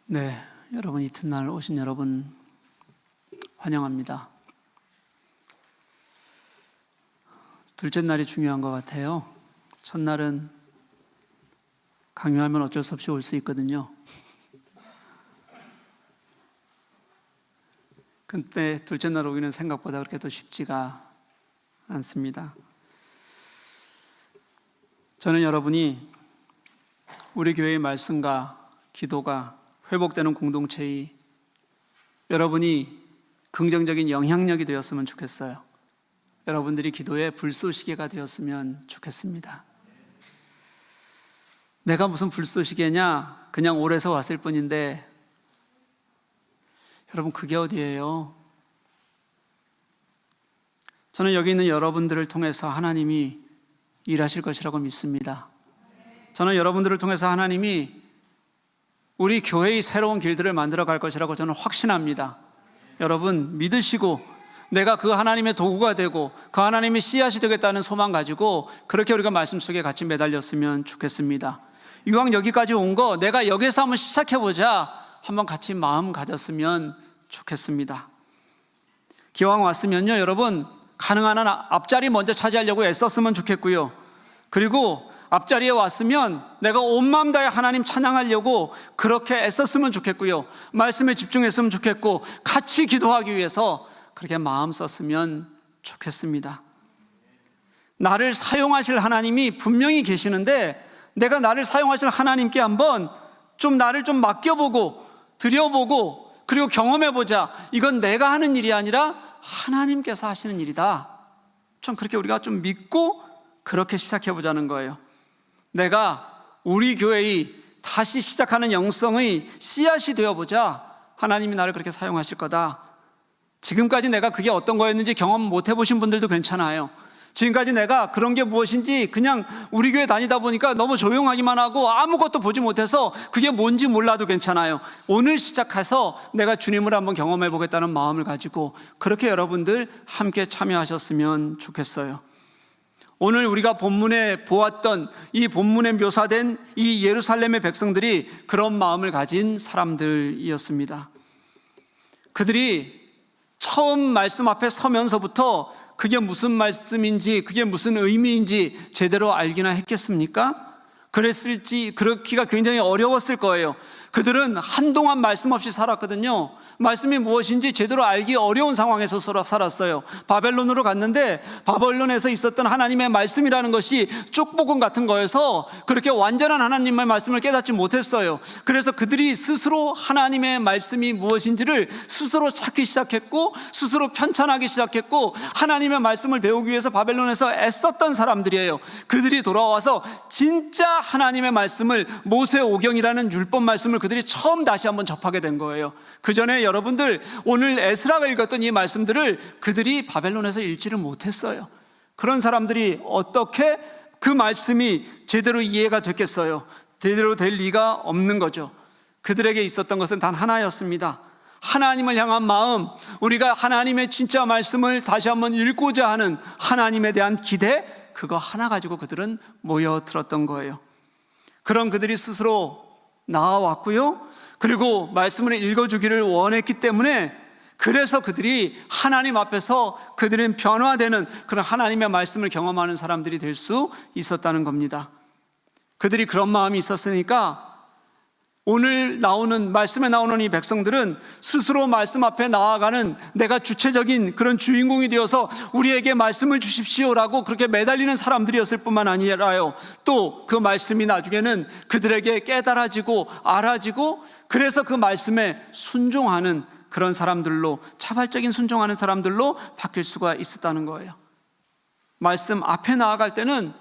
네, 여러분 이튿날 오신 여러분 환영합니다. 둘째 날이 중요한 것 같아요. 첫날은 강요하면 어쩔 수 없이 올 수 있거든요. 근데 둘째 날 오기는 생각보다 그렇게 또 쉽지가 않습니다. 저는 여러분이 우리 교회의 말씀과 기도가 회복되는 공동체의 여러분이 긍정적인 영향력이 되었으면 좋겠어요. 여러분들이 기도의 불쏘시개가 되었으면 좋겠습니다. 내가 무슨 불쏘시개냐? 그냥 오래서 왔을 뿐인데 여러분 그게 어디예요? 저는 여기 있는 여러분들을 통해서 하나님이 일하실 것이라고 믿습니다. 저는 여러분들을 통해서 하나님이 우리 교회의 새로운 길들을 만들어 갈 것이라고 저는 확신합니다. 여러분 믿으시고 내가 그 하나님의 도구가 되고 그 하나님의 씨앗이 되겠다는 소망 가지고 그렇게 우리가 말씀 속에 같이 매달렸으면 좋겠습니다. 이왕 여기까지 온 거 내가 여기서 한번 시작해보자, 한번 같이 마음 가졌으면 좋겠습니다. 기왕 왔으면요 여러분 가능한 한 앞자리 먼저 차지하려고 애썼으면 좋겠고요, 그리고 앞자리에 왔으면 내가 온 마음 다해 하나님 찬양하려고 그렇게 애썼으면 좋겠고요, 말씀에 집중했으면 좋겠고 같이 기도하기 위해서 그렇게 마음 썼으면 좋겠습니다. 나를 사용하실 하나님이 분명히 계시는데 내가 나를 사용하실 하나님께 한번 나를 좀 맡겨보고 드려보고 그리고 경험해보자. 이건 내가 하는 일이 아니라 하나님께서 하시는 일이다. 좀 그렇게 우리가 좀 믿고 그렇게 시작해보자는 거예요. 내가 우리 교회의 다시 시작하는 영성의 씨앗이 되어보자. 하나님이 나를 그렇게 사용하실 거다. 지금까지 내가 그게 어떤 거였는지 경험 못 해보신 분들도 괜찮아요. 지금까지 내가 그런 게 무엇인지 그냥 우리 교회 다니다 보니까 너무 조용하기만 하고 아무것도 보지 못해서 그게 뭔지 몰라도 괜찮아요. 오늘 시작해서 내가 주님을 한번 경험해 보겠다는 마음을 가지고 그렇게 여러분들 함께 참여하셨으면 좋겠어요. 오늘 우리가 본문에 보았던 이 본문에 묘사된 이 예루살렘의 백성들이 그런 마음을 가진 사람들이었습니다. 그들이 처음 말씀 앞에 서면서부터 그게 무슨 말씀인지 그게 무슨 의미인지 제대로 알기나 했겠습니까? 그렇기가 굉장히 어려웠을 거예요. 그들은 한동안 말씀 없이 살았거든요. 말씀이 무엇인지 제대로 알기 어려운 상황에서 살았어요. 바벨론으로 갔는데 바벨론에서 있었던 하나님의 말씀이라는 것이 쪽복음 같은 거여서 그렇게 완전한 하나님의 말씀을 깨닫지 못했어요. 그래서 그들이 스스로 하나님의 말씀이 무엇인지를 스스로 찾기 시작했고 스스로 편찬하기 시작했고 하나님의 말씀을 배우기 위해서 바벨론에서 애썼던 사람들이에요. 그들이 돌아와서 진짜 하나님의 말씀을 모세오경이라는 율법 말씀을 그들이 처음 다시 한번 접하게 된 거예요. 그 전에 여러분들 오늘 에스라가 읽었던 이 말씀들을 그들이 바벨론에서 읽지를 못했어요. 그런 사람들이 어떻게 그 말씀이 제대로 이해가 됐겠어요? 제대로 될 리가 없는 거죠. 그들에게 있었던 것은 단 하나였습니다. 하나님을 향한 마음, 우리가 하나님의 진짜 말씀을 다시 한번 읽고자 하는 하나님에 대한 기대, 그거 하나 가지고 그들은 모여들었던 거예요. 그런 그들이 스스로 나와왔고요, 그리고 말씀을 읽어주기를 원했기 때문에 그래서 그들이 하나님 앞에서 그들은 변화되는 그런 하나님의 말씀을 경험하는 사람들이 될 수 있었다는 겁니다. 그들이 그런 마음이 있었으니까 오늘 말씀에 나오는 이 백성들은 스스로 말씀 앞에 나아가는 내가 주체적인 그런 주인공이 되어서 우리에게 말씀을 주십시오라고 그렇게 매달리는 사람들이었을 뿐만 아니라요, 또 그 말씀이 나중에는 그들에게 깨달아지고 알아지고 그래서 그 말씀에 순종하는 그런 사람들로, 자발적인 순종하는 사람들로 바뀔 수가 있었다는 거예요. 말씀 앞에 나아갈 때는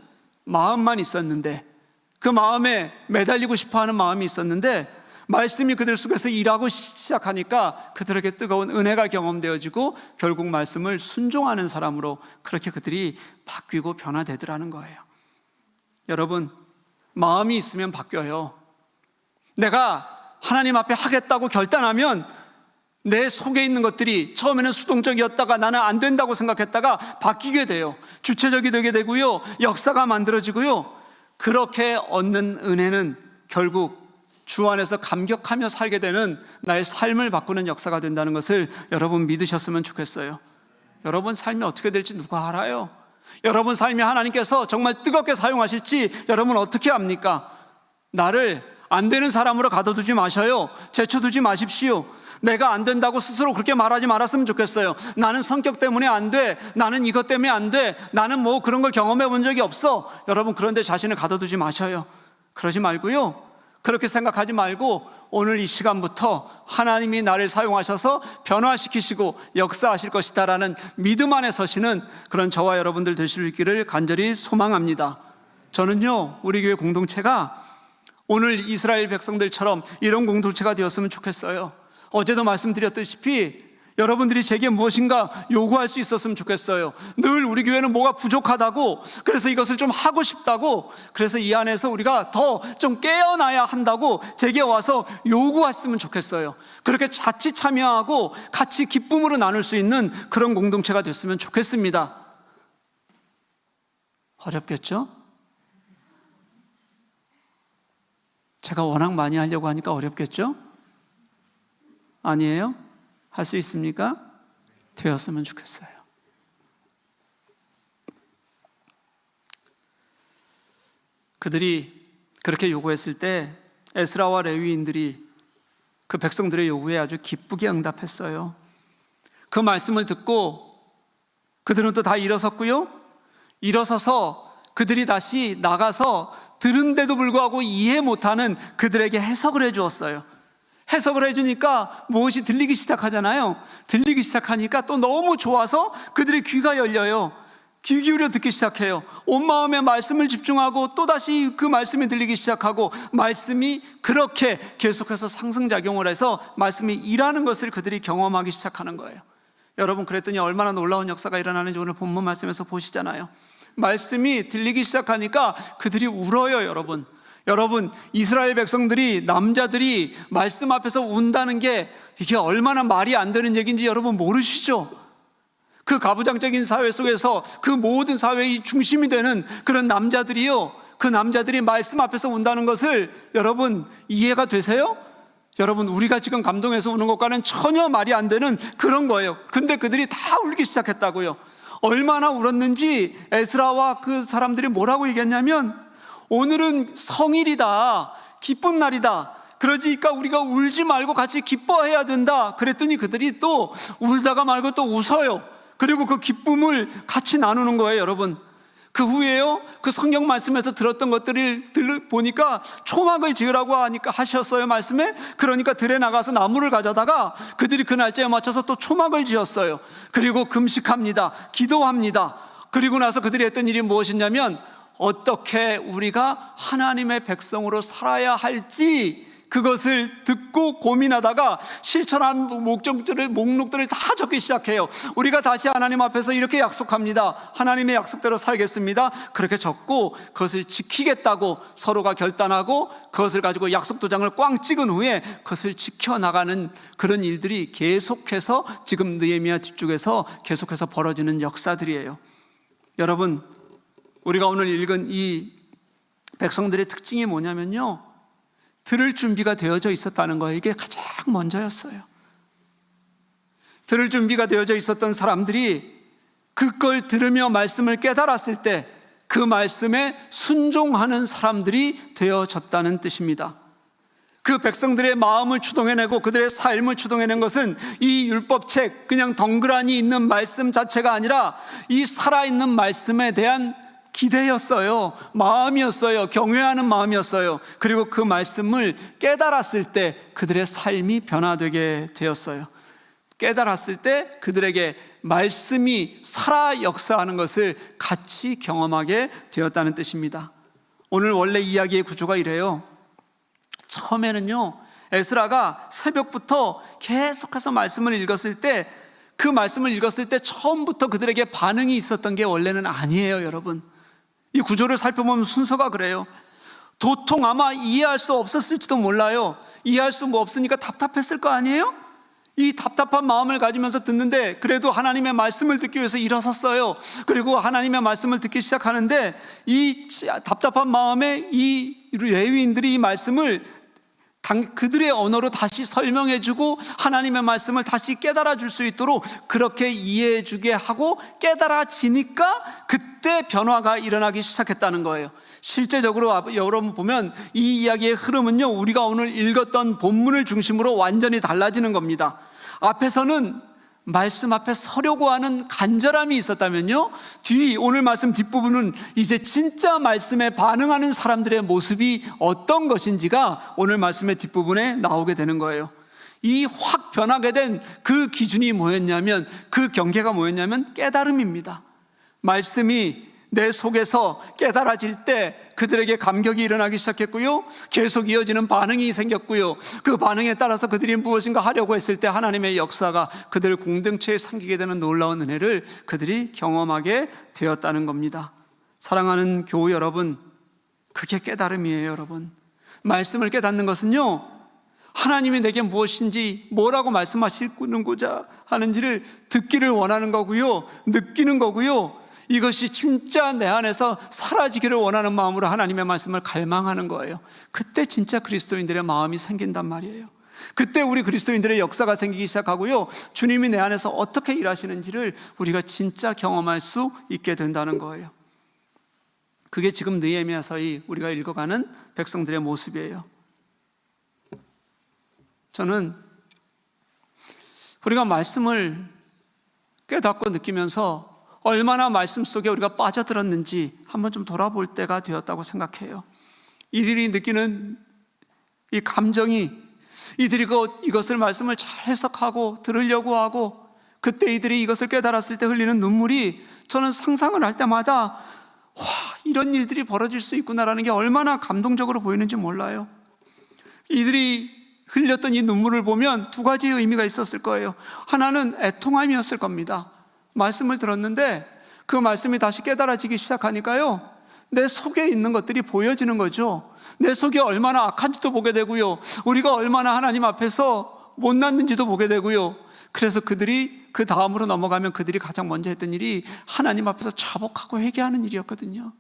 마음만 있었는데, 그 마음에 매달리고 싶어하는 마음이 있었는데 말씀이 그들 속에서 일하고 시작하니까 그들에게 뜨거운 은혜가 경험되어지고 결국 말씀을 순종하는 사람으로 그렇게 그들이 바뀌고 변화되더라는 거예요. 여러분, 마음이 있으면 바뀌어요. 내가 하나님 앞에 하겠다고 결단하면 내 속에 있는 것들이 처음에는 수동적이었다가 나는 안 된다고 생각했다가 바뀌게 돼요. 주체적이 되게 되고요, 역사가 만들어지고요, 그렇게 얻는 은혜는 결국 주 안에서 감격하며 살게 되는 나의 삶을 바꾸는 역사가 된다는 것을 여러분 믿으셨으면 좋겠어요. 여러분 삶이 어떻게 될지 누가 알아요? 여러분 삶이 하나님께서 정말 뜨겁게 사용하실지 여러분 어떻게 압니까? 나를 안 되는 사람으로 가둬두지 마셔요. 제쳐두지 마십시오. 내가 안 된다고 스스로 그렇게 말하지 말았으면 좋겠어요. 나는 성격 때문에 안 돼. 나는 이것 때문에 안 돼. 나는 뭐 그런 걸 경험해 본 적이 없어. 여러분 그런데 자신을 가둬두지 마셔요. 그러지 말고요. 그렇게 생각하지 말고 오늘 이 시간부터 하나님이 나를 사용하셔서 변화시키시고 역사하실 것이다라는 믿음 안에 서시는 그런 저와 여러분들 되시기를 간절히 소망합니다. 저는요, 우리 교회 공동체가 오늘 이스라엘 백성들처럼 이런 공동체가 되었으면 좋겠어요. 어제도 말씀드렸다시피 여러분들이 제게 무엇인가 요구할 수 있었으면 좋겠어요. 늘 우리 교회는 뭐가 부족하다고, 그래서 이것을 좀 하고 싶다고, 그래서 이 안에서 우리가 더 좀 깨어나야 한다고 제게 와서 요구했으면 좋겠어요. 그렇게 같이 참여하고 같이 기쁨으로 나눌 수 있는 그런 공동체가 됐으면 좋겠습니다. 어렵겠죠? 제가 워낙 많이 하려고 하니까 어렵겠죠? 아니에요? 할 수 있습니까? 되었으면 좋겠어요. 그들이 그렇게 요구했을 때 에스라와 레위인들이 그 백성들의 요구에 아주 기쁘게 응답했어요. 그 말씀을 듣고 그들은 또 다 일어섰고요. 일어서서 그들이 다시 나가서 들은데도 불구하고 이해 못하는 그들에게 해석을 해주었어요. 해석을 해주니까 무엇이 들리기 시작하잖아요. 들리기 시작하니까 또 너무 좋아서 그들의 귀가 열려요. 귀 기울여 듣기 시작해요. 온 마음에 말씀을 집중하고 또다시 그 말씀이 들리기 시작하고 말씀이 그렇게 계속해서 상승작용을 해서 말씀이 일하는 것을 그들이 경험하기 시작하는 거예요. 여러분, 그랬더니 얼마나 놀라운 역사가 일어나는지 오늘 본문 말씀에서 보시잖아요. 말씀이 들리기 시작하니까 그들이 울어요. 여러분, 이스라엘 백성들이, 남자들이 말씀 앞에서 운다는 게 이게 얼마나 말이 안 되는 얘기인지 여러분 모르시죠? 그 가부장적인 사회 속에서 그 모든 사회의 중심이 되는 그런 남자들이요, 그 남자들이 말씀 앞에서 운다는 것을 여러분 이해가 되세요? 여러분, 우리가 지금 감동해서 우는 것과는 전혀 말이 안 되는 그런 거예요. 근데 그들이 다 울기 시작했다고요. 얼마나 울었는지 에스라와 그 사람들이 뭐라고 얘기했냐면, 오늘은 성일이다, 기쁜 날이다, 그러니까 우리가 울지 말고 같이 기뻐해야 된다. 그랬더니 그들이 또 울다가 말고 또 웃어요. 그리고 그 기쁨을 같이 나누는 거예요. 여러분, 그 후에요, 그 성경 말씀에서 들었던 것들을 보니까 초막을 지으라고 하셨어요, 말씀에. 그러니까 들에 나가서 나무를 가져다가 그들이 그 날짜에 맞춰서 또 초막을 지었어요. 그리고 금식합니다, 기도합니다. 그리고 나서 그들이 했던 일이 무엇이냐면, 어떻게 우리가 하나님의 백성으로 살아야 할지 그것을 듣고 고민하다가 실천한 목록들을 다 적기 시작해요. 우리가 다시 하나님 앞에서 이렇게 약속합니다. 하나님의 약속대로 살겠습니다. 그렇게 적고 그것을 지키겠다고 서로가 결단하고 그것을 가지고 약속 도장을 꽝 찍은 후에 그것을 지켜나가는 그런 일들이 계속해서 지금 느헤미야 뒤쪽에서 계속해서 벌어지는 역사들이에요. 여러분, 우리가 오늘 읽은 이 백성들의 특징이 뭐냐면요, 들을 준비가 되어져 있었다는 거예요. 이게 가장 먼저였어요. 들을 준비가 되어져 있었던 사람들이 그걸 들으며 말씀을 깨달았을 때 그 말씀에 순종하는 사람들이 되어졌다는 뜻입니다. 그 백성들의 마음을 추동해내고 그들의 삶을 추동해낸 것은 이 율법책, 그냥 덩그러니 있는 말씀 자체가 아니라 이 살아있는 말씀에 대한 기대였어요. 마음이었어요. 경외하는 마음이었어요. 그리고 그 말씀을 깨달았을 때 그들의 삶이 변화되게 되었어요. 깨달았을 때 그들에게 말씀이 살아 역사하는 것을 같이 경험하게 되었다는 뜻입니다. 오늘 원래 이야기의 구조가 이래요. 처음에는요, 에스라가 새벽부터 계속해서 말씀을 읽었을 때, 그 말씀을 읽었을 때 처음부터 그들에게 반응이 있었던 게 원래는 아니에요. 여러분, 이 구조를 살펴보면 순서가 그래요. 도통 아마 이해할 수 없었을지도 몰라요. 이해할 수 없으니까 답답했을 거 아니에요? 이 답답한 마음을 가지면서 듣는데 그래도 하나님의 말씀을 듣기 위해서 일어섰어요. 그리고 하나님의 말씀을 듣기 시작하는데 이 답답한 마음에 이 레위인들이 이 말씀을 그들의 언어로 다시 설명해주고 하나님의 말씀을 다시 깨달아 줄 수 있도록 그렇게 이해해주게 하고 깨달아지니까 그때 변화가 일어나기 시작했다는 거예요. 실제적으로 여러분 보면 이 이야기의 흐름은요, 우리가 오늘 읽었던 본문을 중심으로 완전히 달라지는 겁니다. 앞에서는 말씀 앞에 서려고 하는 간절함이 있었다면요, 오늘 말씀 뒷부분은 이제 진짜 말씀에 반응하는 사람들의 모습이 어떤 것인지가 오늘 말씀의 뒷부분에 나오게 되는 거예요. 이 확 변하게 된 그 기준이 뭐였냐면, 그 경계가 뭐였냐면 깨달음입니다. 말씀이 내 속에서 깨달아질 때 그들에게 감격이 일어나기 시작했고요, 계속 이어지는 반응이 생겼고요, 그 반응에 따라서 그들이 무엇인가 하려고 했을 때 하나님의 역사가 그들을 공동체에 삼기게 되는 놀라운 은혜를 그들이 경험하게 되었다는 겁니다. 사랑하는 교우 여러분, 그게 깨달음이에요. 여러분, 말씀을 깨닫는 것은요, 하나님이 내게 무엇인지, 뭐라고 말씀하시고자 하는지를 듣기를 원하는 거고요, 느끼는 거고요, 이것이 진짜 내 안에서 사라지기를 원하는 마음으로 하나님의 말씀을 갈망하는 거예요. 그때 진짜 그리스도인들의 마음이 생긴단 말이에요. 그때 우리 그리스도인들의 역사가 생기기 시작하고요, 주님이 내 안에서 어떻게 일하시는지를 우리가 진짜 경험할 수 있게 된다는 거예요. 그게 지금 느헤미야서의 우리가 읽어가는 백성들의 모습이에요. 저는 우리가 말씀을 깨닫고 느끼면서 얼마나 말씀 속에 우리가 빠져들었는지 한번 좀 돌아볼 때가 되었다고 생각해요. 이들이 느끼는 이 감정이, 이들이 이것을 말씀을 잘 해석하고 들으려고 하고 그때 이들이 이것을 깨달았을 때 흘리는 눈물이, 저는 상상을 할 때마다 와, 이런 일들이 벌어질 수 있구나라는 게 얼마나 감동적으로 보이는지 몰라요. 이들이 흘렸던 이 눈물을 보면 두 가지의 의미가 있었을 거예요. 하나는 애통함이었을 겁니다. 말씀을 들었는데 그 말씀이 다시 깨달아지기 시작하니까요, 내 속에 있는 것들이 보여지는 거죠. 내 속이 얼마나 악한지도 보게 되고요, 우리가 얼마나 하나님 앞에서 못났는지도 보게 되고요. 그래서 그들이 그 다음으로 넘어가면 그들이 가장 먼저 했던 일이 하나님 앞에서 자복하고 회개하는 일이었거든요.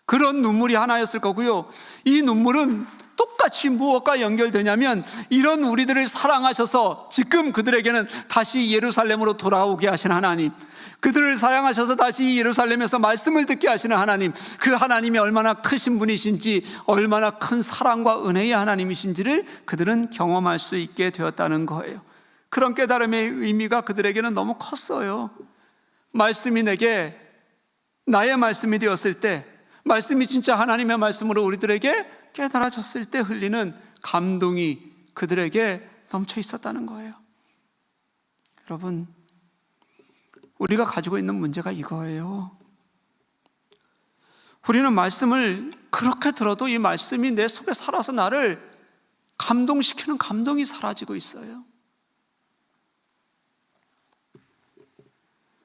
그런 눈물이 하나였을 거고요, 이 눈물은 똑같이 무엇과 연결되냐면, 이런 우리들을 사랑하셔서 지금 그들에게는 다시 예루살렘으로 돌아오게 하신 하나님, 그들을 사랑하셔서 다시 예루살렘에서 말씀을 듣게 하시는 하나님, 그 하나님이 얼마나 크신 분이신지, 얼마나 큰 사랑과 은혜의 하나님이신지를 그들은 경험할 수 있게 되었다는 거예요. 그런 깨달음의 의미가 그들에게는 너무 컸어요. 말씀이 내게 나의 말씀이 되었을 때, 말씀이 진짜 하나님의 말씀으로 우리들에게 깨달아졌을 때 흘리는 감동이 그들에게 넘쳐 있었다는 거예요. 여러분, 우리가 가지고 있는 문제가 이거예요. 우리는 말씀을 그렇게 들어도 이 말씀이 내 속에 살아서 나를 감동시키는 감동이 사라지고 있어요.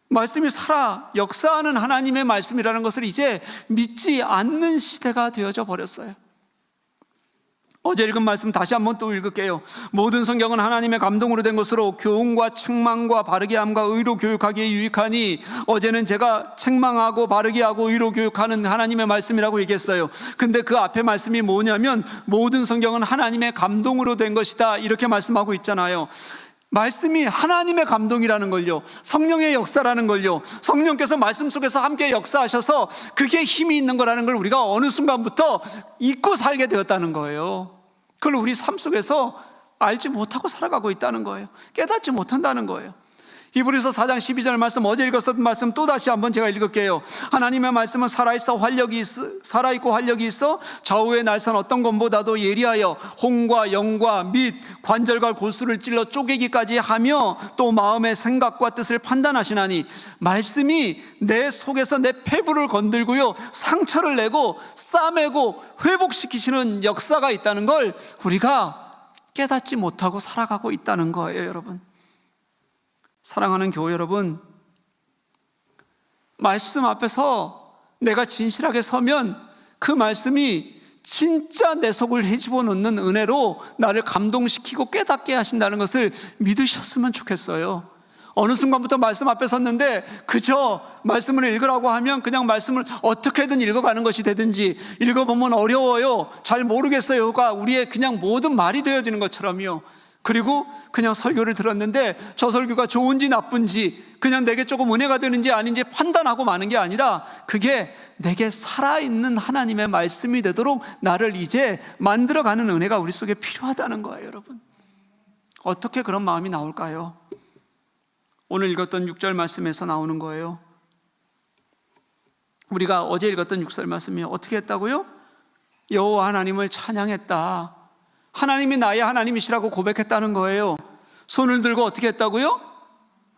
말씀이 살아 역사하는 하나님의 말씀이라는 것을 이제 믿지 않는 시대가 되어져 버렸어요. 어제 읽은 말씀 다시 한번 또 읽을게요. 모든 성경은 하나님의 감동으로 된 것으로 교훈과 책망과 바르게 함과 의로 교육하기에 유익하니, 어제는 제가 책망하고 바르게 하고 의로 교육하는 하나님의 말씀이라고 얘기했어요. 근데 그 앞에 말씀이 뭐냐면 모든 성경은 하나님의 감동으로 된 것이다, 이렇게 말씀하고 있잖아요. 말씀이 하나님의 감동이라는 걸요, 성령의 역사라는 걸요, 성령께서 말씀 속에서 함께 역사하셔서 그게 힘이 있는 거라는 걸 우리가 어느 순간부터 잊고 살게 되었다는 거예요. 그걸 우리 삶 속에서 알지 못하고 살아가고 있다는 거예요. 깨닫지 못한다는 거예요. 히브리서 4장 12절 말씀, 어제 읽었던 말씀 또다시 한번 제가 읽을게요. 하나님의 말씀은 살아있고 활력이 있어 좌우의 날선 어떤 것보다도 예리하여 혼과 영과 및 관절과 골수를 찔러 쪼개기까지 하며 또 마음의 생각과 뜻을 판단하시나니, 말씀이 내 속에서 내 폐부를 건들고요, 상처를 내고 싸매고 회복시키시는 역사가 있다는 걸 우리가 깨닫지 못하고 살아가고 있다는 거예요. 여러분, 사랑하는 교회 여러분, 말씀 앞에서 내가 진실하게 서면 그 말씀이 진짜 내 속을 헤집어 놓는 은혜로 나를 감동시키고 깨닫게 하신다는 것을 믿으셨으면 좋겠어요. 어느 순간부터 말씀 앞에 섰는데 그저 말씀을 읽으라고 하면 그냥 말씀을 어떻게든 읽어가는 것이 되든지, 읽어보면 어려워요, 잘 모르겠어요가 우리의 그냥 모든 말이 되어지는 것처럼요. 그리고 그냥 설교를 들었는데 저 설교가 좋은지 나쁜지, 그냥 내게 조금 은혜가 되는지 아닌지 판단하고 마는 게 아니라 그게 내게 살아있는 하나님의 말씀이 되도록 나를 이제 만들어가는 은혜가 우리 속에 필요하다는 거예요. 여러분, 어떻게 그런 마음이 나올까요? 오늘 읽었던 6절 말씀에서 나오는 거예요. 우리가 어제 읽었던 6절 말씀이 어떻게 했다고요? 여호와 하나님을 찬양했다. 하나님이 나의 하나님이시라고 고백했다는 거예요. 손을 들고 어떻게 했다고요?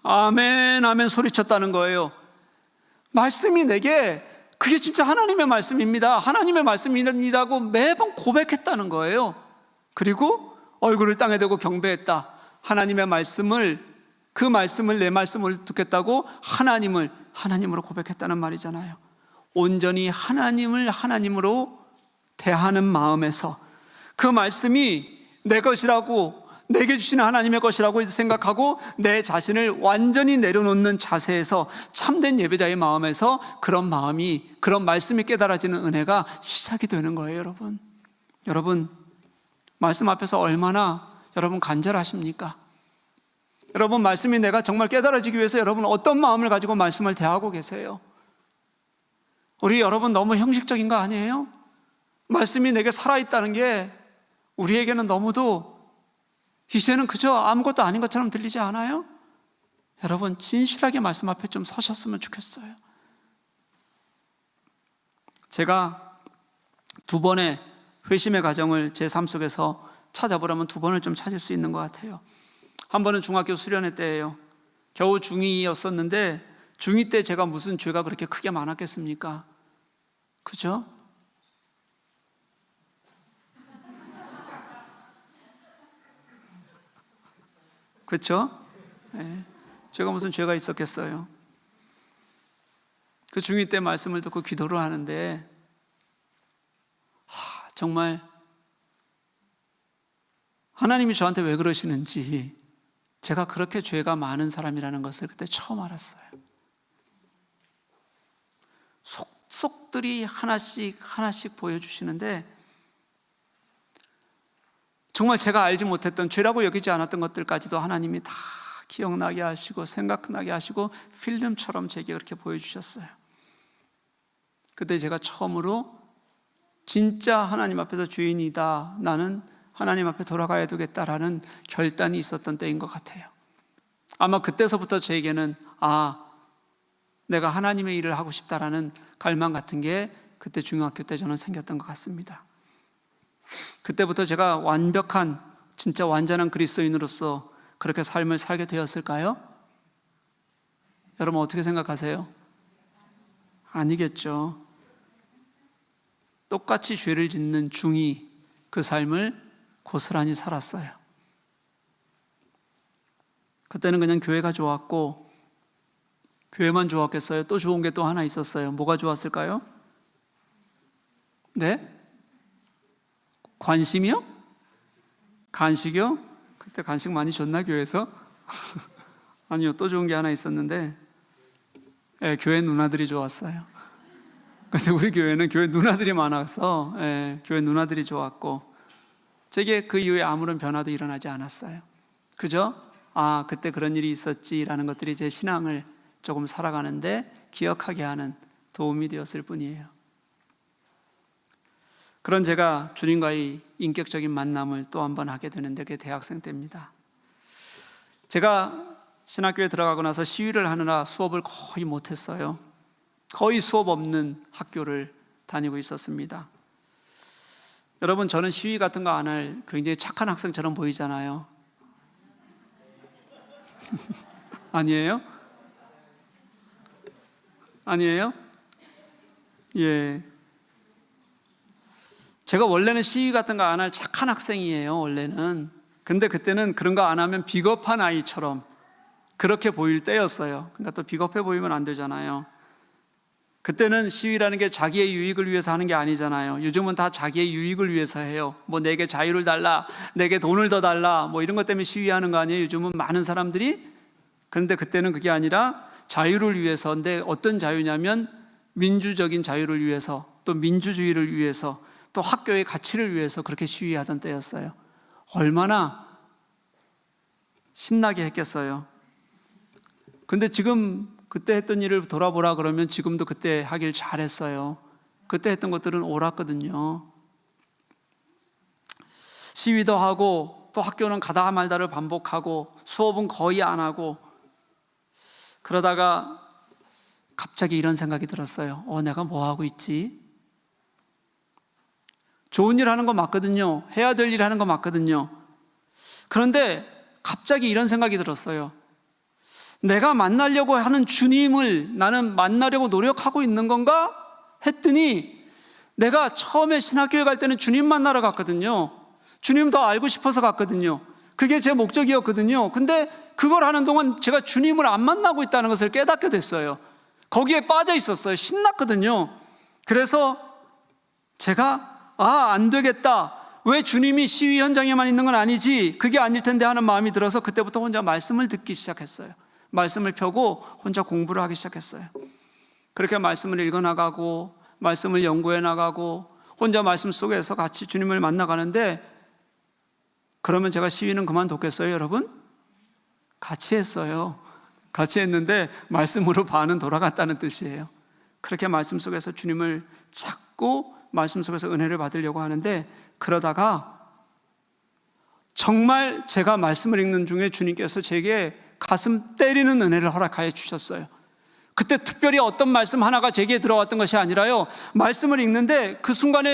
아멘 아멘 소리쳤다는 거예요. 말씀이 내게 그게 진짜 하나님의 말씀입니다, 하나님의 말씀이라고 매번 고백했다는 거예요. 그리고 얼굴을 땅에 대고 경배했다. 하나님의 말씀을, 그 말씀을 내 말씀을 듣겠다고 하나님으로 고백했다는 말이잖아요. 온전히 하나님을 하나님으로 대하는 마음에서 그 말씀이 내 것이라고, 내게 주시는 하나님의 것이라고 생각하고 내 자신을 완전히 내려놓는 자세에서, 참된 예배자의 마음에서 그런 말씀이 깨달아지는 은혜가 시작이 되는 거예요. 여러분 말씀 앞에서 얼마나 여러분 간절하십니까? 여러분 말씀이 내가 정말 깨달아지기 위해서 여러분 어떤 마음을 가지고 말씀을 대하고 계세요? 우리 여러분 너무 형식적인 거 아니에요? 말씀이 내게 살아있다는 게 우리에게는 너무도 이제는 그저 아무것도 아닌 것처럼 들리지 않아요? 여러분 진실하게 말씀 앞에 좀 서셨으면 좋겠어요. 제가 2번의 회심의 과정을 제 삶 속에서 찾아보라면 2번을 좀 찾을 수 있는 것 같아요. 한 번은 중학교 수련회 때예요. 겨우 중2였었는데 중2 때 제가 무슨 죄가 그렇게 크게 많았겠습니까? 그죠? 그렇죠? 네. 제가 무슨 죄가 있었겠어요? 그 중2 때 말씀을 듣고 기도를 하는데 정말 하나님이 저한테 왜 그러시는지, 제가 그렇게 죄가 많은 사람이라는 것을 그때 처음 알았어요. 속속들이 하나씩 보여주시는데 정말 제가 알지 못했던, 죄라고 여기지 않았던 것들까지도 하나님이 다 기억나게 하시고 생각나게 하시고 필름처럼 제게 그렇게 보여주셨어요. 그때 제가 처음으로 진짜 하나님 앞에서 죄인이다, 나는 하나님 앞에 돌아가야 되겠다라는 결단이 있었던 때인 것 같아요. 아마 그때서부터 저에게는 내가 하나님의 일을 하고 싶다라는 갈망 같은 게 그때 중학교 때 저는 생겼던 것 같습니다. 그때부터 제가 완벽한, 진짜 완전한 그리스도인으로서 그렇게 삶을 살게 되었을까요? 여러분 어떻게 생각하세요? 아니겠죠. 똑같이 죄를 짓는 중2 그 삶을 고스란히 살았어요. 그때는 그냥 교회가 좋았고, 교회만 좋았겠어요? 또 좋은 게 또 하나 있었어요. 뭐가 좋았을까요? 네? 관심이요? 간식이요? 그때 간식 많이 줬나 교회에서? 아니요, 또 좋은 게 하나 있었는데 교회 누나들이 좋았어요. 근데 우리 교회는 교회 누나들이 많아서 교회 누나들이 좋았고, 제게 그 이후에 아무런 변화도 일어나지 않았어요. 그죠? 그때 그런 일이 있었지라는 것들이 제 신앙을 조금 살아가는데 기억하게 하는 도움이 되었을 뿐이에요. 그런 제가 주님과의 인격적인 만남을 또 한 번 하게 되는데 그게 대학생 때입니다. 제가 신학교에 들어가고 나서 시위를 하느라 수업을 거의 못했어요. 거의 수업 없는 학교를 다니고 있었습니다. 여러분 저는 시위 같은 거 안 할 굉장히 착한 학생처럼 보이잖아요. 아니에요? 아니에요? 예. 제가 원래는 시위 같은 거 안 할 착한 학생이에요, 원래는. 근데 그때는 그런 거 안 하면 비겁한 아이처럼 그렇게 보일 때였어요. 그러니까 또 비겁해 보이면 안 되잖아요. 그때는 시위라는 게 자기의 유익을 위해서 하는 게 아니잖아요. 요즘은 다 자기의 유익을 위해서 해요. 뭐 내게 자유를 달라, 내게 돈을 더 달라, 뭐 이런 것 때문에 시위하는 거 아니에요. 요즘은 많은 사람들이 그런데 그때는 그게 아니라 자유를 위해서인데, 어떤 자유냐면 민주적인 자유를 위해서, 또 민주주의를 위해서, 또 학교의 가치를 위해서 그렇게 시위하던 때였어요. 얼마나 신나게 했겠어요. 근데 지금 그때 했던 일을 돌아보라 그러면 지금도 그때 하길 잘했어요. 그때 했던 것들은 옳았거든요. 시위도 하고, 또 학교는 가다 말다를 반복하고, 수업은 거의 안 하고, 그러다가 갑자기 이런 생각이 들었어요. 내가 뭐 하고 있지? 좋은 일 하는 거 맞거든요. 해야 될 일 하는 거 맞거든요. 그런데 갑자기 이런 생각이 들었어요. 내가 만나려고 하는 주님을 나는 만나려고 노력하고 있는 건가? 했더니 내가 처음에 신학교에 갈 때는 주님 만나러 갔거든요. 주님 더 알고 싶어서 갔거든요. 그게 제 목적이었거든요. 근데 그걸 하는 동안 제가 주님을 안 만나고 있다는 것을 깨닫게 됐어요. 거기에 빠져 있었어요. 신났거든요. 그래서 제가 안 되겠다. 왜 주님이 시위 현장에만 있는 건 아니지? 그게 아닐 텐데 하는 마음이 들어서 그때부터 혼자 말씀을 듣기 시작했어요. 말씀을 펴고 혼자 공부를 하기 시작했어요. 그렇게 말씀을 읽어나가고, 말씀을 연구해 나가고, 혼자 말씀 속에서 같이 주님을 만나가는데, 그러면 제가 시위는 그만뒀겠어요, 여러분? 같이 했어요. 같이 했는데 말씀으로 반은 돌아갔다는 뜻이에요. 그렇게 말씀 속에서 주님을 찾고 말씀 속에서 은혜를 받으려고 하는데, 그러다가 정말 제가 말씀을 읽는 중에 주님께서 제게 가슴 때리는 은혜를 허락하여 주셨어요. 그때 특별히 어떤 말씀 하나가 제게 들어왔던 것이 아니라요, 말씀을 읽는데 그 순간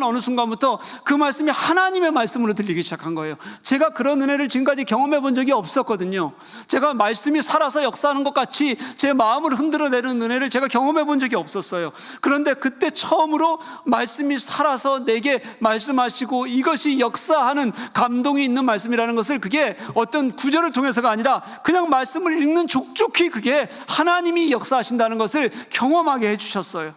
어느 순간부터 그 말씀이 하나님의 말씀으로 들리기 시작한 거예요. 제가 그런 은혜를 지금까지 경험해 본 적이 없었거든요. 제가 말씀이 살아서 역사하는 것 같이 제 마음을 흔들어내는 은혜를 제가 경험해 본 적이 없었어요. 그런데 그때 처음으로 말씀이 살아서 내게 말씀하시고 이것이 역사하는 감동이 있는 말씀이라는 것을, 그게 어떤 구절을 통해서가 아니라 그냥 말씀을 읽는 족족히 그게 하나님이 역사하신다는 것을 경험하게 해주셨어요.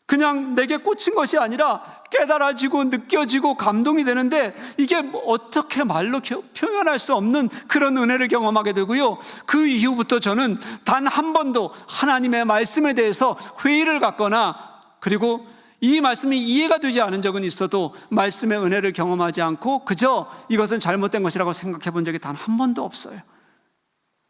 그냥 내게 꽂힌 것이 아니라 깨달아지고 느껴지고 감동이 되는데, 이게 어떻게 말로 표현할 수 없는 그런 은혜를 경험하게 되고요. 그 이후부터 저는 단 한 번도 하나님의 말씀에 대해서 회의를 갖거나, 그리고 이 말씀이 이해가 되지 않은 적은 있어도 말씀의 은혜를 경험하지 않고 그저 이것은 잘못된 것이라고 생각해 본 적이 단 한 번도 없어요.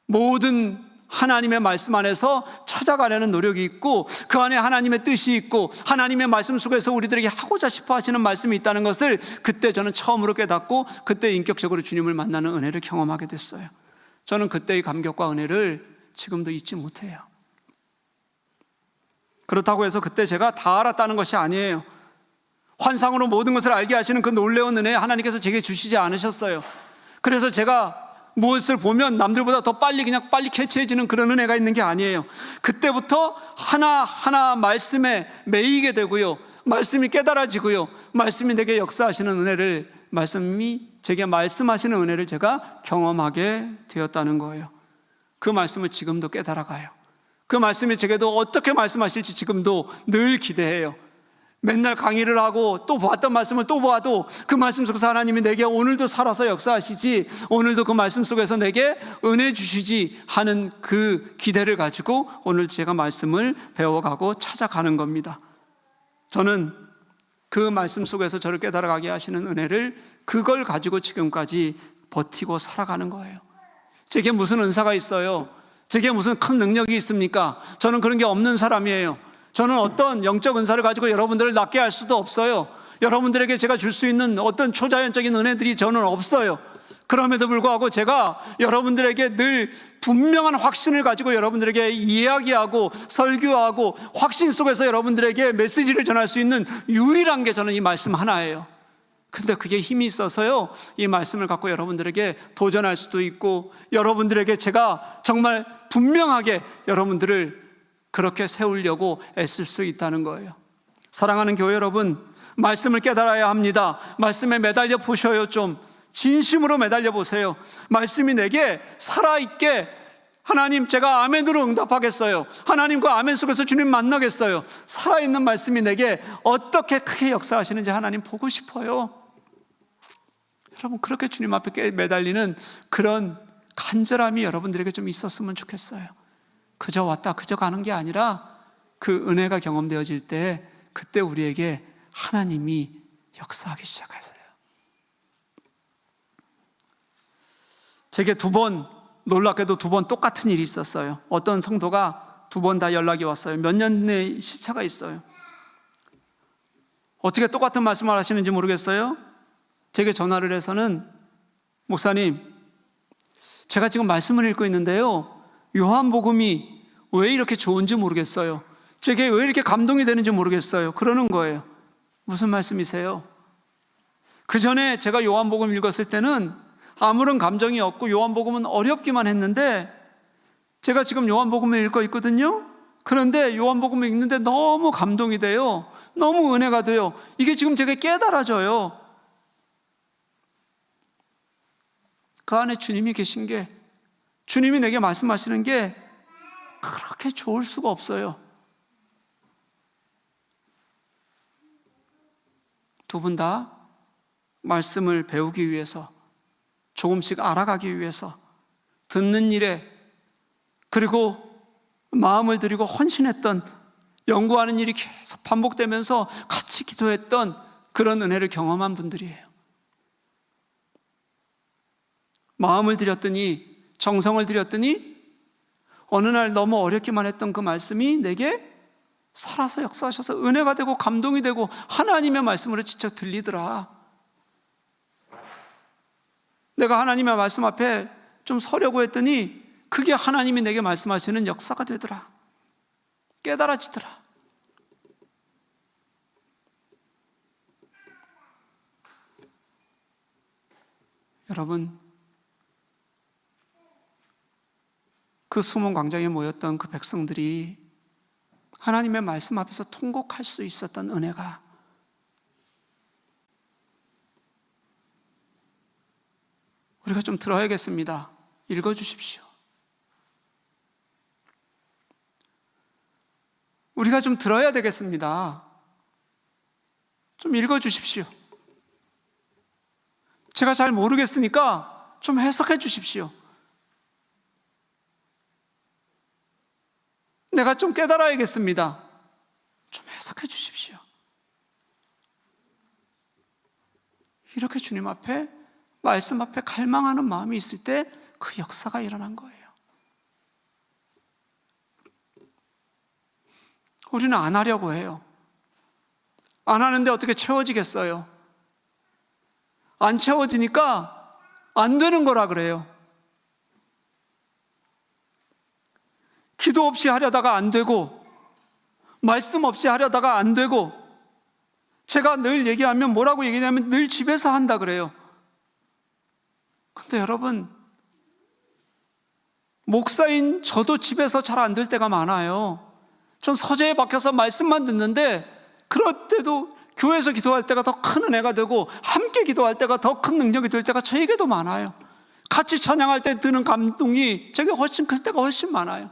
모든 하나님의 말씀 안에서 찾아가려는 노력이 있고, 그 안에 하나님의 뜻이 있고, 하나님의 말씀 속에서 우리들에게 하고자 싶어 하시는 말씀이 있다는 것을 그때 저는 처음으로 깨닫고, 그때 인격적으로 주님을 만나는 은혜를 경험하게 됐어요. 저는 그때의 감격과 은혜를 지금도 잊지 못해요. 그렇다고 해서 그때 제가 다 알았다는 것이 아니에요. 환상으로 모든 것을 알게 하시는 그 놀라운 은혜 하나님께서 제게 주시지 않으셨어요. 그래서 제가 무엇을 보면 남들보다 더 빨리 캐치해지는 그런 은혜가 있는 게 아니에요. 그때부터 하나하나 말씀에 매이게 되고요, 말씀이 깨달아지고요, 말씀이 내게 역사하시는 은혜를, 말씀이 제게 말씀하시는 은혜를 제가 경험하게 되었다는 거예요. 그 말씀을 지금도 깨달아가요. 그 말씀이 제게도 어떻게 말씀하실지 지금도 늘 기대해요. 맨날 강의를 하고 또 봤던 말씀을 또 봐도 그 말씀 속에서 하나님이 내게 오늘도 살아서 역사하시지, 오늘도 그 말씀 속에서 내게 은혜 주시지 하는 그 기대를 가지고 오늘 제가 말씀을 배워가고 찾아가는 겁니다. 저는 그 말씀 속에서 저를 깨달아가게 하시는 은혜를, 그걸 가지고 지금까지 버티고 살아가는 거예요. 제게 무슨 은사가 있어요? 제게 무슨 큰 능력이 있습니까? 저는 그런 게 없는 사람이에요. 저는 어떤 영적 은사를 가지고 여러분들을 낫게 할 수도 없어요. 여러분들에게 제가 줄 수 있는 어떤 초자연적인 은혜들이 저는 없어요. 그럼에도 불구하고 제가 여러분들에게 늘 분명한 확신을 가지고 여러분들에게 이야기하고 설교하고 확신 속에서 여러분들에게 메시지를 전할 수 있는 유일한 게 저는 이 말씀 하나예요. 근데 그게 힘이 있어서요, 이 말씀을 갖고 여러분들에게 도전할 수도 있고, 여러분들에게 제가 정말 분명하게 여러분들을 그렇게 세우려고 애쓸 수 있다는 거예요. 사랑하는 교회 여러분, 말씀을 깨달아야 합니다. 말씀에 매달려 보셔요. 좀 진심으로 매달려 보세요. 말씀이 내게 살아있게, 하나님 제가 아멘으로 응답하겠어요. 하나님 그 아멘 속에서 주님 만나겠어요. 살아있는 말씀이 내게 어떻게 크게 역사하시는지 하나님 보고 싶어요. 여러분, 그렇게 주님 앞에 매달리는 그런 간절함이 여러분들에게 좀 있었으면 좋겠어요. 그저 왔다 그저 가는 게 아니라 그 은혜가 경험되어질 때 그때 우리에게 하나님이 역사하기 시작하세요. 제게 놀랍게도 2번 똑같은 일이 있었어요. 어떤 성도가 2번 다 연락이 왔어요. 몇 년의 시차가 있어요. 어떻게 똑같은 말씀을 하시는지 모르겠어요. 제게 전화를 해서는 목사님, 제가 지금 말씀을 읽고 있는데요, 요한복음이 왜 이렇게 좋은지 모르겠어요. 제게 왜 이렇게 감동이 되는지 모르겠어요. 그러는 거예요. 무슨 말씀이세요? 그 전에 제가 요한복음 읽었을 때는 아무런 감정이 없고 요한복음은 어렵기만 했는데 제가 지금 요한복음을 읽고 있거든요. 그런데 요한복음을 읽는데 너무 감동이 돼요. 너무 은혜가 돼요. 이게 지금 제게 깨달아져요. 그 안에 주님이 계신 게, 주님이 내게 말씀하시는 게 그렇게 좋을 수가 없어요. 2분 다 말씀을 배우기 위해서, 조금씩 알아가기 위해서, 듣는 일에 그리고 마음을 들이고 헌신했던, 연구하는 일이 계속 반복되면서 같이 기도했던 그런 은혜를 경험한 분들이에요. 마음을 들였더니, 정성을 들였더니 어느 날 너무 어렵기만 했던 그 말씀이 내게 살아서 역사하셔서 은혜가 되고 감동이 되고 하나님의 말씀으로 직접 들리더라. 내가 하나님의 말씀 앞에 좀 서려고 했더니 그게 하나님이 내게 말씀하시는 역사가 되더라. 깨달아지더라. 여러분, 그 숨은 광장에 모였던 그 백성들이 하나님의 말씀 앞에서 통곡할 수 있었던 은혜가 우리가 좀 들어야겠습니다. 읽어주십시오. 우리가 좀 들어야 되겠습니다. 좀 읽어주십시오. 제가 잘 모르겠으니까 좀 해석해 주십시오. 내가 좀 깨달아야겠습니다. 좀 해석해 주십시오. 이렇게 주님 앞에, 말씀 앞에 갈망하는 마음이 있을 때 그 역사가 일어난 거예요. 우리는 안 하려고 해요. 안 하는데 어떻게 채워지겠어요? 안 채워지니까 안 되는 거라 그래요. 기도 없이 하려다가 안 되고, 말씀 없이 하려다가 안 되고, 제가 늘 얘기하면 뭐라고 얘기하냐면 늘 집에서 한다 그래요. 근데 여러분, 목사인 저도 집에서 잘 안 될 때가 많아요. 전 서재에 박혀서 말씀만 듣는데 그럴 때도 교회에서 기도할 때가 더 큰 은혜가 되고 함께 기도할 때가 더 큰 능력이 될 때가 저에게도 많아요. 같이 찬양할 때 드는 감동이 제게 훨씬 클 때가 훨씬 많아요.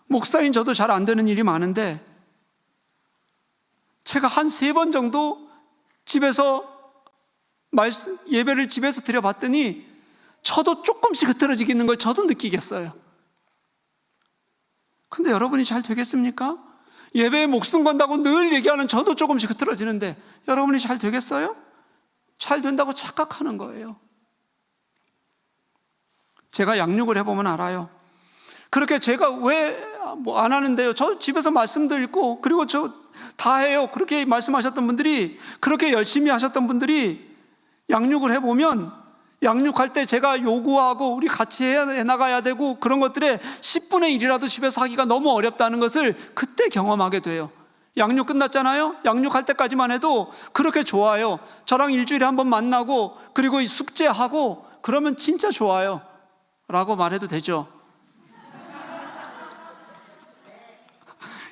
목사인 저도 잘 안 되는 일이 많은데 제가 한 3번 정도 집에서 예배를 집에서 드려봤더니 저도 조금씩 흐트러지는 걸 저도 느끼겠어요. 근데 여러분이 잘 되겠습니까? 예배에 목숨 건다고 늘 얘기하는 저도 조금씩 흐트러지는데 여러분이 잘 되겠어요? 잘 된다고 착각하는 거예요. 제가 양육을 해보면 알아요. 그렇게 제가 왜 안 하는데요? 저 집에서 말씀도 읽고 그리고 저 다 해요. 그렇게 말씀하셨던 분들이, 그렇게 열심히 하셨던 분들이 양육을 해보면, 양육할 때 제가 요구하고 우리 같이 해나가야 되고 그런 것들에 10분의 1이라도 집에서 하기가 너무 어렵다는 것을 그때 경험하게 돼요. 양육 끝났잖아요? 양육할 때까지만 해도 그렇게 좋아요. 저랑 일주일에 한 번 만나고 그리고 숙제하고 그러면 진짜 좋아요 라고 말해도 되죠?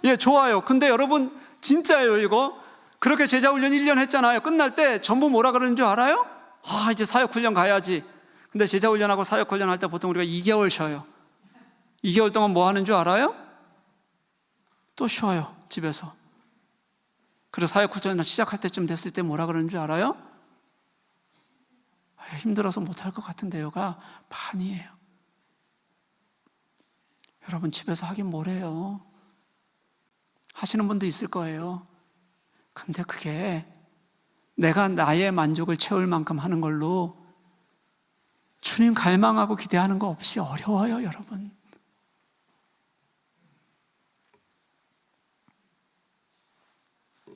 예, 좋아요. 근데 여러분 진짜예요. 이거 그렇게 제자훈련 1년 했잖아요. 끝날 때 전부 뭐라 그러는 줄 알아요? 이제 사역훈련 가야지. 근데 제자훈련하고 사역훈련 할 때 보통 우리가 2개월 쉬어요. 2개월 동안 뭐 하는 줄 알아요? 또 쉬어요, 집에서. 그래서 사역훈련 시작할 때쯤 됐을 때 뭐라 그러는 줄 알아요? 힘들어서 못할 것 같은데요가 반이에요. 여러분, 집에서 하긴 뭐래요? 하시는 분도 있을 거예요. 근데 그게 내가 나의 만족을 채울 만큼 하는 걸로 주님 갈망하고 기대하는 거 없이 어려워요, 여러분.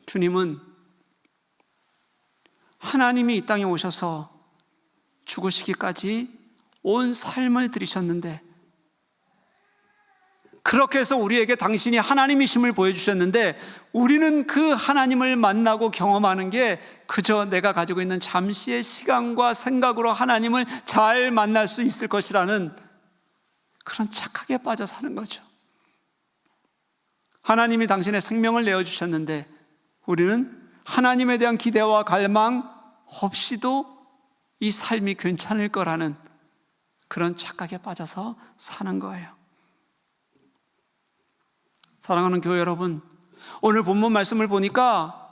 주님은 하나님이 이 땅에 오셔서 죽으시기까지 온 삶을 들이셨는데, 그렇게 해서 우리에게 당신이 하나님이심을 보여주셨는데, 우리는 그 하나님을 만나고 경험하는 게 그저 내가 가지고 있는 잠시의 시간과 생각으로 하나님을 잘 만날 수 있을 것이라는 그런 착각에 빠져 사는 거죠. 하나님이 당신의 생명을 내어주셨는데 우리는 하나님에 대한 기대와 갈망 없이도 이 삶이 괜찮을 거라는 그런 착각에 빠져서 사는 거예요. 사랑하는 교회 여러분, 오늘 본문 말씀을 보니까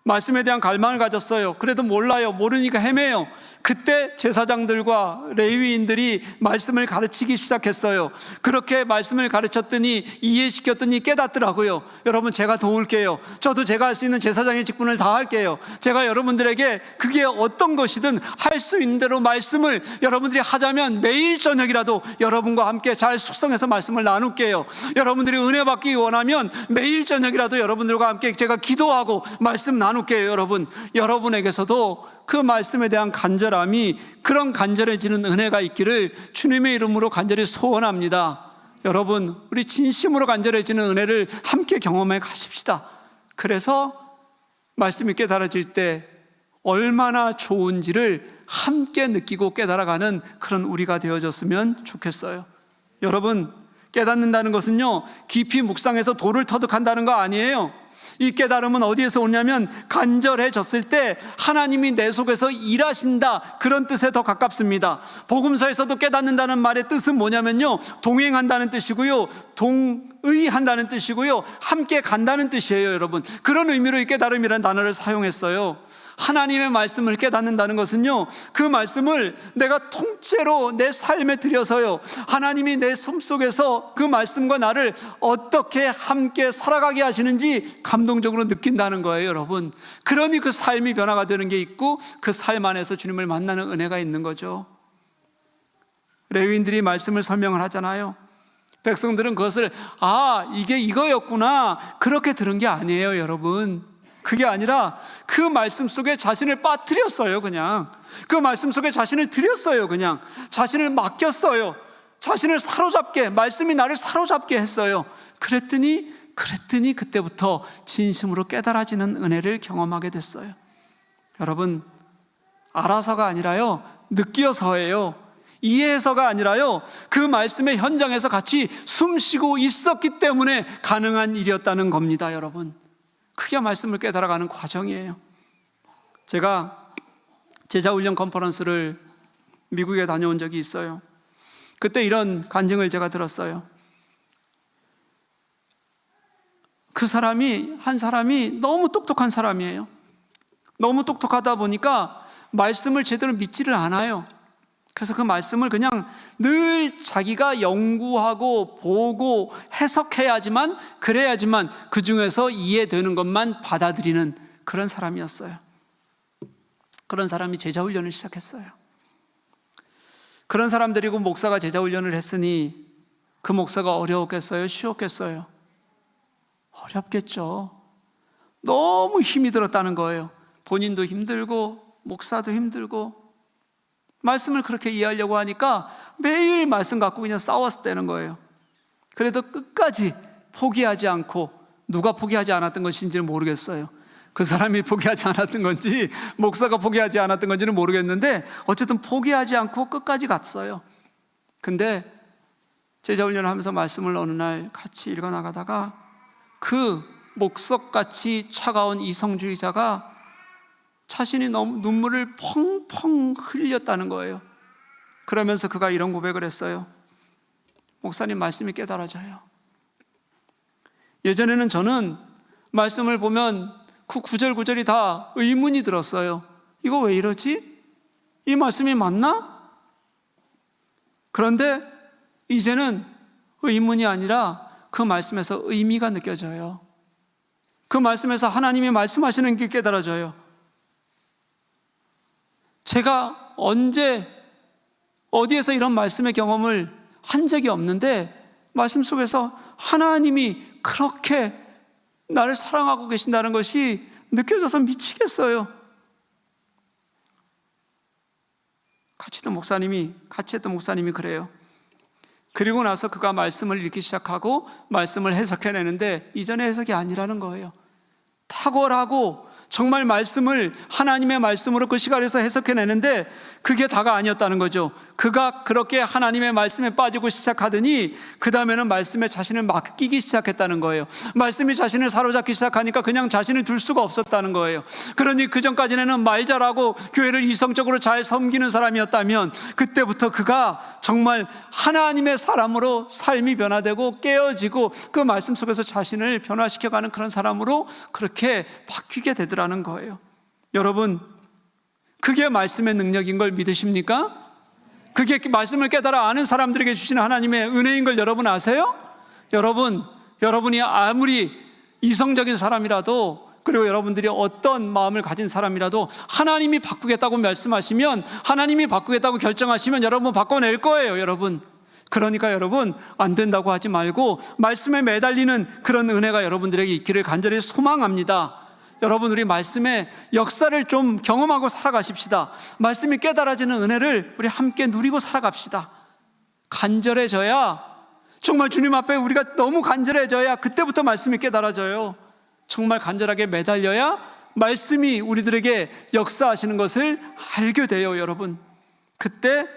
말씀에 대한 갈망을 가졌어요. 그래도 몰라요. 모르니까 헤매요. 그때 제사장들과 레위인들이 말씀을 가르치기 시작했어요. 그렇게 말씀을 가르쳤더니, 이해시켰더니 깨닫더라고요. 여러분, 제가 도울게요. 저도 제가 할 수 있는 제사장의 직분을 다 할게요. 제가 여러분들에게 그게 어떤 것이든 할 수 있는 대로 말씀을 여러분들이 하자면 매일 저녁이라도 여러분과 함께 잘 숙성해서 말씀을 나눌게요. 여러분들이 은혜 받기 원하면 매일 저녁이라도 여러분들과 함께 제가 기도하고 말씀 나눌게요. 여러분에게서도 그 말씀에 대한 간절함이, 그런 간절해지는 은혜가 있기를 주님의 이름으로 간절히 소원합니다. 여러분, 우리 진심으로 간절해지는 은혜를 함께 경험해 가십시다. 그래서 말씀이 깨달아질 때 얼마나 좋은지를 함께 느끼고 깨달아가는 그런 우리가 되어졌으면 좋겠어요. 여러분, 깨닫는다는 것은요, 깊이 묵상해서 돌을 터득한다는 거 아니에요. 이 깨달음은 어디에서 오냐면 간절해졌을 때 하나님이 내 속에서 일하신다, 그런 뜻에 더 가깝습니다. 복음서에서도 깨닫는다는 말의 뜻은 뭐냐면요, 동행한다는 뜻이고요, 동의한다는 뜻이고요, 함께 간다는 뜻이에요. 여러분, 그런 의미로 이 깨달음이라는 단어를 사용했어요. 하나님의 말씀을 깨닫는다는 것은요, 그 말씀을 내가 통째로 내 삶에 들여서요, 하나님이 내 숨속에서 그 말씀과 나를 어떻게 함께 살아가게 하시는지 감동적으로 느낀다는 거예요. 여러분, 그러니 그 삶이 변화가 되는 게 있고, 그 삶 안에서 주님을 만나는 은혜가 있는 거죠. 레위인들이 말씀을 설명을 하잖아요. 백성들은 그것을 이게 이거였구나, 그렇게 들은 게 아니에요. 여러분, 그게 아니라 그 말씀 속에 자신을 빠뜨렸어요. 그냥 그 말씀 속에 자신을 드렸어요. 그냥 자신을 맡겼어요. 자신을 사로잡게, 말씀이 나를 사로잡게 했어요. 그랬더니 그때부터 진심으로 깨달아지는 은혜를 경험하게 됐어요. 여러분, 알아서가 아니라요, 느껴서예요. 이해해서가 아니라요, 그 말씀의 현장에서 같이 숨쉬고 있었기 때문에 가능한 일이었다는 겁니다. 여러분, 그게 말씀을 깨달아가는 과정이에요. 제가 제자훈련 컨퍼런스를 미국에 다녀온 적이 있어요. 그때 이런 간증을 제가 들었어요. 한 사람이 너무 똑똑한 사람이에요. 너무 똑똑하다 보니까 말씀을 제대로 믿지를 않아요. 그래서 그 말씀을 그냥 늘 자기가 연구하고 보고 해석해야지만, 그래야지만 그 중에서 이해되는 것만 받아들이는 그런 사람이었어요. 그런 사람이 제자훈련을 시작했어요. 그런 사람 데리고 목사가 제자훈련을 했으니 그 목사가 어려웠겠어요? 쉬웠겠어요? 어렵겠죠. 너무 힘이 들었다는 거예요. 본인도 힘들고 목사도 힘들고, 말씀을 그렇게 이해하려고 하니까 매일 말씀 갖고 그냥 싸웠다는 거예요. 그래도 끝까지 포기하지 않고, 누가 포기하지 않았던 것인지는 모르겠어요. 그 사람이 포기하지 않았던 건지 목사가 포기하지 않았던 건지는 모르겠는데, 어쨌든 포기하지 않고 끝까지 갔어요. 근데 제자훈련을 하면서 말씀을 어느 날 같이 읽어나가다가 그 목석같이 차가운 이성주의자가 자신이 너무 눈물을 펑펑 흘렸다는 거예요. 그러면서 그가 이런 고백을 했어요. 목사님, 말씀이 깨달아져요. 예전에는 저는 말씀을 보면 그 구절구절이 다 의문이 들었어요. 이거 왜 이러지? 이 말씀이 맞나? 그런데 이제는 의문이 아니라 그 말씀에서 의미가 느껴져요. 그 말씀에서 하나님이 말씀하시는 게 깨달아져요. 제가 언제 어디에서 이런 말씀의 경험을 한 적이 없는데 말씀 속에서 하나님이 그렇게 나를 사랑하고 계신다는 것이 느껴져서 미치겠어요. 같이 했던 목사님이 그래요. 그리고 나서 그가 말씀을 읽기 시작하고 말씀을 해석해내는데 이전의 해석이 아니라는 거예요. 탁월하고 정말 말씀을 하나님의 말씀으로 그 시간에서 해석해내는데 그게 다가 아니었다는 거죠. 그가 그렇게 하나님의 말씀에 빠지고 시작하더니 그 다음에는 말씀에 자신을 맡기기 시작했다는 거예요. 말씀이 자신을 사로잡기 시작하니까 그냥 자신을 둘 수가 없었다는 거예요. 그러니 그 전까지는 말 잘하고 교회를 이성적으로 잘 섬기는 사람이었다면 그때부터 그가 정말 하나님의 사람으로 삶이 변화되고 깨어지고 그 말씀 속에서 자신을 변화시켜가는 그런 사람으로 그렇게 바뀌게 되더라는 거예요. 여러분, 그게 말씀의 능력인 걸 믿으십니까? 그게 말씀을 깨달아 아는 사람들에게 주시는 하나님의 은혜인 걸 여러분 아세요? 여러분이 아무리 이성적인 사람이라도, 그리고 여러분들이 어떤 마음을 가진 사람이라도 하나님이 바꾸겠다고 말씀하시면, 하나님이 바꾸겠다고 결정하시면 여러분 바꿔낼 거예요. 그러니까 여러분, 안 된다고 하지 말고 말씀에 매달리는 그런 은혜가 여러분들에게 있기를 간절히 소망합니다. 여러분, 우리 말씀의 역사를 좀 경험하고 살아가십시다. 말씀이 깨달아지는 은혜를 우리 함께 누리고 살아갑시다. 간절해져야, 정말 주님 앞에 우리가 너무 간절해져야 그때부터 말씀이 깨달아져요. 정말 간절하게 매달려야 말씀이 우리들에게 역사하시는 것을 알게 돼요. 여러분, 그때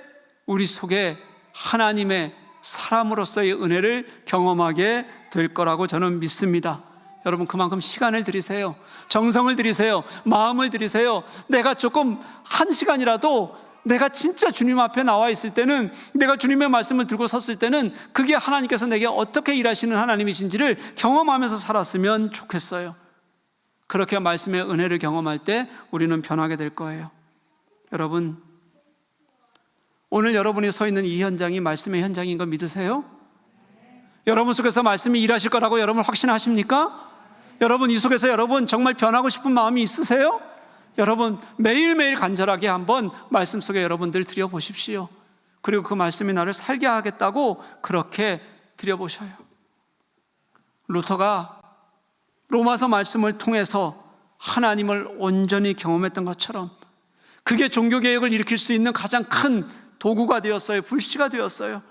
우리 속에 하나님의 사람으로서의 은혜를 경험하게 될 거라고 저는 믿습니다. 여러분, 그만큼 시간을 들이세요. 정성을 들이세요. 마음을 들이세요. 내가 조금 한 시간이라도 내가 진짜 주님 앞에 나와 있을 때는, 내가 주님의 말씀을 들고 섰을 때는 그게 하나님께서 내게 어떻게 일하시는 하나님이신지를 경험하면서 살았으면 좋겠어요. 그렇게 말씀의 은혜를 경험할 때 우리는 변하게 될 거예요. 여러분, 오늘 여러분이 서 있는 이 현장이 말씀의 현장인 거 믿으세요? 여러분 속에서 말씀이 일하실 거라고 여러분 확신하십니까? 여러분, 이 속에서 여러분 정말 변하고 싶은 마음이 있으세요? 여러분, 매일매일 간절하게 한번 말씀 속에 여러분들 들여보십시오. 그리고 그 말씀이 나를 살게 하겠다고 그렇게 들여보셔요. 루터가 로마서 말씀을 통해서 하나님을 온전히 경험했던 것처럼 그게 종교개혁을 일으킬 수 있는 가장 큰 도구가 되었어요. 불씨가 되었어요.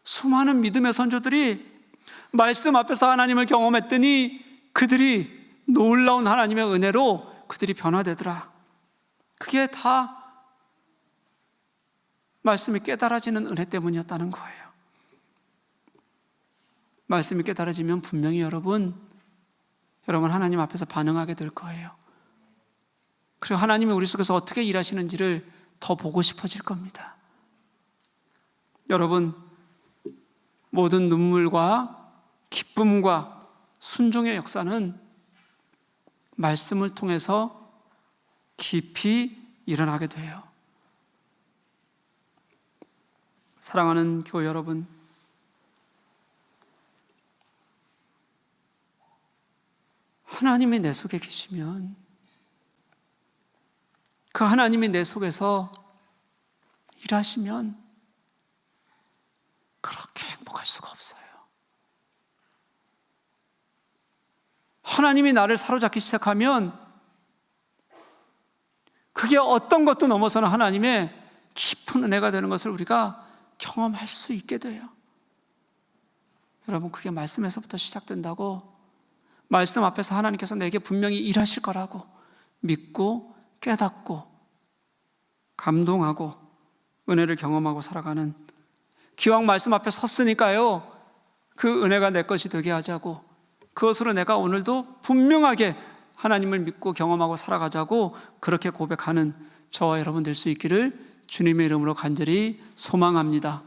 수많은 믿음의 선조들이 말씀 앞에서 하나님을 경험했더니 그들이 놀라운 하나님의 은혜로 그들이 변화되더라. 그게 다 말씀이 깨달아지는 은혜 때문이었다는 거예요. 말씀이 깨달아지면 분명히 여러분 하나님 앞에서 반응하게 될 거예요. 그리고 하나님이 우리 속에서 어떻게 일하시는지를 더 보고 싶어질 겁니다. 여러분, 모든 눈물과 기쁨과 순종의 역사는 말씀을 통해서 깊이 일어나게 돼요. 사랑하는 교회 여러분, 하나님이 내 속에 계시면 그 하나님이 내 속에서 일하시면 그렇게 행복할 수가 없어요. 하나님이 나를 사로잡기 시작하면 그게 어떤 것도 넘어서는 하나님의 깊은 은혜가 되는 것을 우리가 경험할 수 있게 돼요. 여러분, 그게 말씀에서부터 시작된다고, 말씀 앞에서 하나님께서 내게 분명히 일하실 거라고 믿고 깨닫고 감동하고 은혜를 경험하고 살아가는, 기왕 말씀 앞에 섰으니까요, 그 은혜가 내 것이 되게 하자고, 그것으로 내가 오늘도 분명하게 하나님을 믿고 경험하고 살아가자고 그렇게 고백하는 저와 여러분 될 수 있기를 주님의 이름으로 간절히 소망합니다.